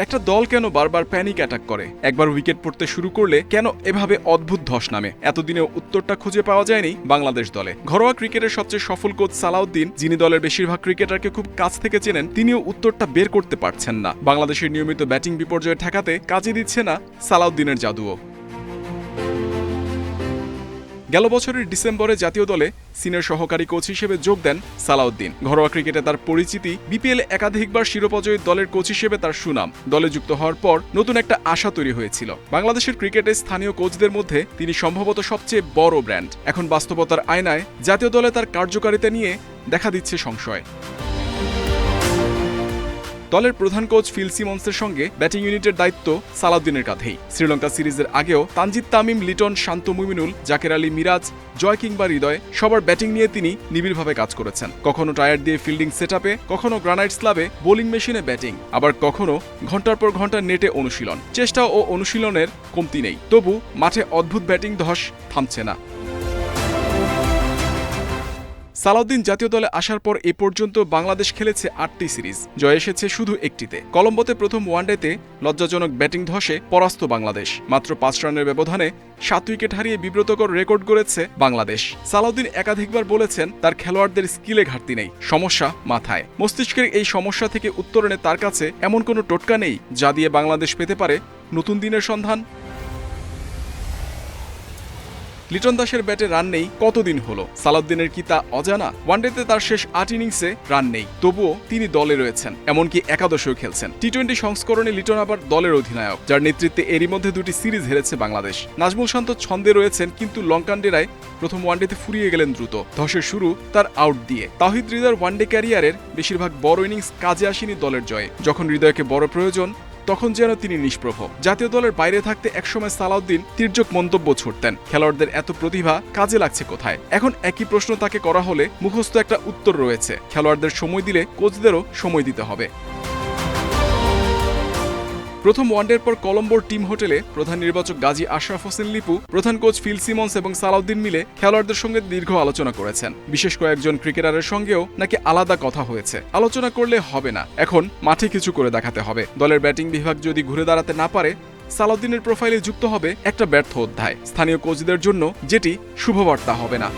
একটা দল কেন বারবার প্যানিক অ্যাটাক করে? একবার উইকেট পড়তে শুরু করলে কেন এভাবে অদ্ভুত ধস নামে? এতদিনেও উত্তরটা খুঁজে পাওয়া যায়নি বাংলাদেশ দলে। ঘরোয়া ক্রিকেটের সবচেয়ে সফল কোচ সালাউদ্দিন, যিনি দলের বেশিরভাগ ক্রিকেটারকে খুব কাছ থেকে চেনেন, তিনিও উত্তরটা বের করতে পারছেন না। বাংলাদেশের নিয়মিত ব্যাটিং বিপর্যয় ঠেকাতে কাজে দিচ্ছে না সালাউদ্দিনের জাদুও। গেল বছরের ডিসেম্বরে জাতীয় দলে সিনিয়র সহকারী কোচ হিসেবে যোগ দেন সালাউদ্দিন। ঘরোয়া ক্রিকেটে তার পরিচিতি, বিপিএল একাধিকবার শিরোপাজয়ী দলের কোচ হিসেবে তার সুনাম। দলে যুক্ত হওয়ার পর নতুন একটা আশা তৈরি হয়েছিল। বাংলাদেশের ক্রিকেটে স্থানীয় কোচদের মধ্যে তিনি সম্ভবত সবচেয়ে বড় ব্র্যান্ড। এখন বাস্তবতার আয়নায় জাতীয় দলে তার কার্যকারিতা নিয়ে দেখা দিচ্ছে সংশয়। দলের প্রধান কোচ ফিল সিমন্সের সঙ্গে ব্যাটিং ইউনিটের দায়িত্ব সালাউদ্দিনের কাঁধেই। শ্রীলঙ্কা সিরিজের আগেও তানজিদ তামিম, লিটন, শান্ত মুমিনুল, জাকের আলী, মিরাজ, জয় কিংবা হৃদয়, সবার ব্যাটিং নিয়ে তিনি নিবিড়ভাবে কাজ করেছেন। কখনো টায়ার দিয়ে ফিল্ডিং সেটআপে, কখনো গ্রানাইট স্ল্যাবে বোলিং মেশিনে ব্যাটিং, আবার কখনো ঘন্টার পর ঘন্টা নেটে অনুশীলন। চেষ্টা ও অনুশীলনের কমতি নেই, তবু মাঠে অদ্ভুত ব্যাটিং ধস থামছে না। সালাউদ্দিন জাতীয় দলে আসার পর এ পর্যন্ত বাংলাদেশ খেলেছে ৮টি সিরিজ, জয় এসেছে শুধু একটিতে। কলম্বোতে প্রথম ওয়ানডেতে লজ্জাজনক ব্যাটিং ধসে পরাস্ত বাংলাদেশ। মাত্র ৫ রানের ব্যবধানে ৭ উইকেট হারিয়ে বিব্রতকর রেকর্ড গড়েছে বাংলাদেশ। সালাউদ্দিন একাধিকবার বলেছেন, তার খেলোয়াড়দের স্কিলে ঘাটতি নেই, সমস্যা মাথায়। মস্তিষ্কের এই সমস্যা থেকে উত্তরণে তার কাছে এমন কোনো টোটকা নেই যা দিয়ে বাংলাদেশ পেতে পারে নতুন দিনের সন্ধান। লিটন দাসের ব্যাটে রান নেই কতদিন হলো? সালাউদ্দিনের কি তা অজানা? ওয়ানডেতে তার শেষ ৮ ইনিংসে রান নেই, তবুও তিনি দলে রয়েছেন, এমনকি একাদশেও খেলছেন। টি-20 সংস্করণে লিটন আবার দলের অধিনায়ক, যার নেতৃত্বে এরই মধ্যে ২টি সিরিজ হেরেছে বাংলাদেশ। নাজমুল শান্ত ছন্দে রয়েছেন, কিন্তু লঙ্কানডেরায় প্রথম ওয়ানডেতে ফুরিয়ে গেলেন দ্রুত। ধসের শুরু তার আউট দিয়ে। তাওহিদ হৃদয়ের ওয়ানডে ক্যারিয়ারের বেশিরভাগ বড় ইনিংস কাজে আসেনি দলের জয়ে। যখন হৃদয়কে বড় প্রয়োজন, তখন যেন তিনি নিষ্প্রভ। জাতীয় দলের বাইরে থাকতে একসময় সালাউদ্দিন তির্যক মন্তব্য ছুড়তেন, খেলোয়াড়দের এত প্রতিভা কাজে লাগছে কোথায়? এখন একই প্রশ্ন তাকে করা হলে মুখস্থ একটা উত্তর রয়েছে, খেলোয়াড়দের সময় দিলে কোচদেরও সময় দিতে হবে। প্রথম ওয়ানডের পর কলম্বোর টিম হোটেলে প্রধান নির্বাচক গাজী আশরাফ হোসেন লিপু, প্রধান কোচ ফিল সিমন্স এবং সালাউদ্দিন মিলে খেলোয়াড়দের সঙ্গে দীর্ঘ আলোচনা করেছেন। বিশেষ কয়েকজন ক্রিকেটারের সঙ্গেও নাকি আলাদা কথা হয়েছে। আলোচনা করলে হবে না, এখন মাঠে কিছু করে দেখাতে হবে। দলের ব্যাটিং বিভাগ যদি ঘুরে দাঁড়াতে না পারে, সালাউদ্দিনের প্রোফাইলে যুক্ত হবে একটা ব্যর্থ অধ্যায়, স্থানীয় কোচদের জন্য যেটি শুভবার্তা হবে না।